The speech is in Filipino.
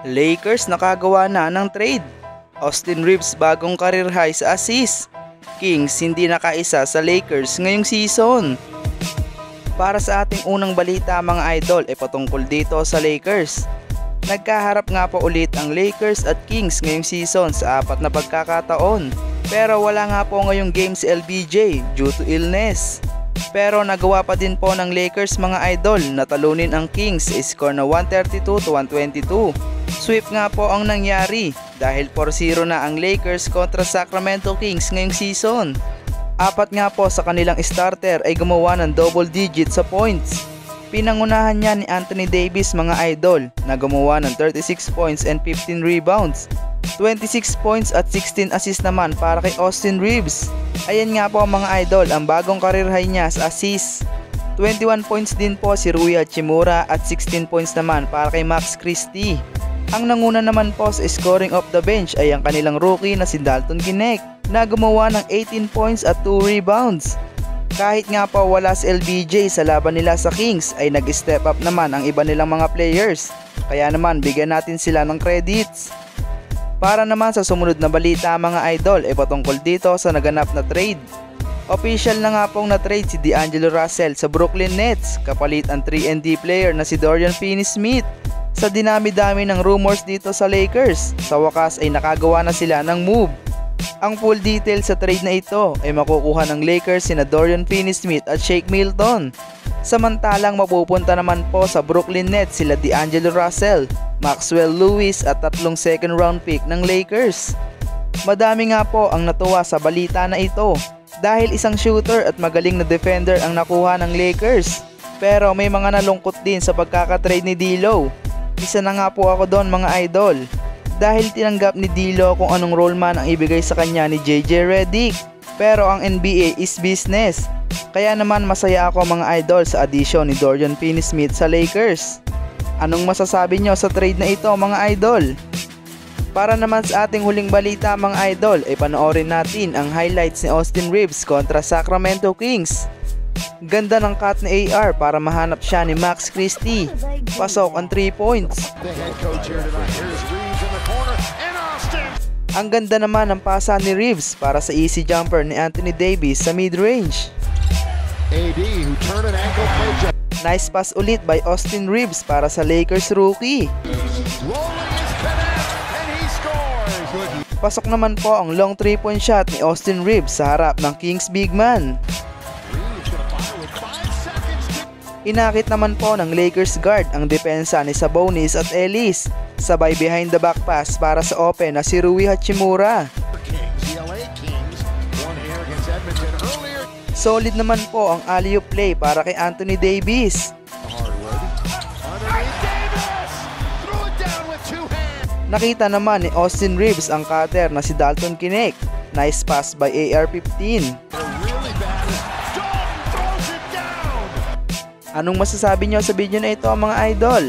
Lakers nakagawa na ng trade. Austin Reeves bagong career high sa assist. Kings hindi nakaisa sa Lakers ngayong season. Para sa ating unang balita mga idol ay patungkol dito sa Lakers. Nagkaharap nga po ulit ang Lakers at Kings ngayong season sa 4 na pagkakataon. Pero wala nga po ngayong game si LBJ due to illness. Pero nagawa pa din po ng Lakers mga idol na talunin ang Kings sa score na 132-122. Sweep nga po ang nangyari dahil 4-0 na ang Lakers kontra Sacramento Kings ngayong season. 4 nga po sa kanilang starter ay gumawa ng double digit sa points. Pinangunahan niya ni Anthony Davis mga idol na gumawa ng 36 points and 15 rebounds. 26 points at 16 assists naman para kay Austin Reeves. Ayan nga po mga idol ang bagong career high niya sa assists. 21 points din po si Rui Hachimura at 16 points naman para kay Max Christie. Ang nanguna naman po sa scoring off the bench ay ang kanilang rookie na si Dalton Knecht na gumawa ng 18 points at 2 rebounds. Kahit nga po wala si LBJ sa laban nila sa Kings ay nag-step up naman ang iba nilang mga players. Kaya naman bigyan natin sila ng credits. Para naman sa sumunod na balita mga idol ay patungkol dito sa naganap na trade. Official na nga pong na-trade si D'Angelo Russell sa Brooklyn Nets kapalit ang 3&D player na si Dorian Finney-Smith. Sa dinami-dami ng rumors dito sa Lakers, sa wakas ay nakagawa na sila ng move. Ang full detail sa trade na ito ay makukuha ng Lakers sina Dorian Finney-Smith at Shake Milton. Samantalang mapupunta naman po sa Brooklyn Nets sila D'Angelo Russell, Maxwell Lewis at 3 second round pick ng Lakers. Madami nga po ang natuwa sa balita na ito dahil isang shooter at magaling na defender ang nakuha ng Lakers. Pero may mga nalungkot din sa pagkakatrade ni D'Lo. Isa na nga po ako doon mga idol. Dahil tinanggap ni D'Lo kung anong role man ang ibigay sa kanya ni JJ Redick. Pero ang NBA is business. Kaya naman masaya ako mga idol sa addition ni Dorian Finney-Smith sa Lakers. Anong masasabi nyo sa trade na ito mga idol? Para naman sa ating huling balita mga idol ay panoorin natin ang highlights ni Austin Reeves kontra Sacramento Kings. Ganda ng cut ni AR para mahanap siya ni Max Christie. Pasok ang 3 points. Ang ganda naman ng pasa ni Reeves para sa easy jumper ni Anthony Davis sa mid-range. Nice pass ulit by Austin Reeves para sa Lakers rookie. Pasok naman po ang long 3-point shot ni Austin Reeves sa harap ng Kings big man. Inakit naman po ng Lakers guard ang depensa ni Sabonis at Ellis. Sabay behind the back pass para sa open na si Rui Hachimura. Solid naman po ang alley-oop play para kay Anthony Davis. Nakita naman ni Austin Reeves ang cutter na si Dalton Knecht. Nice pass by AR-15. Anong masasabi nyo sa video na ito mga idol?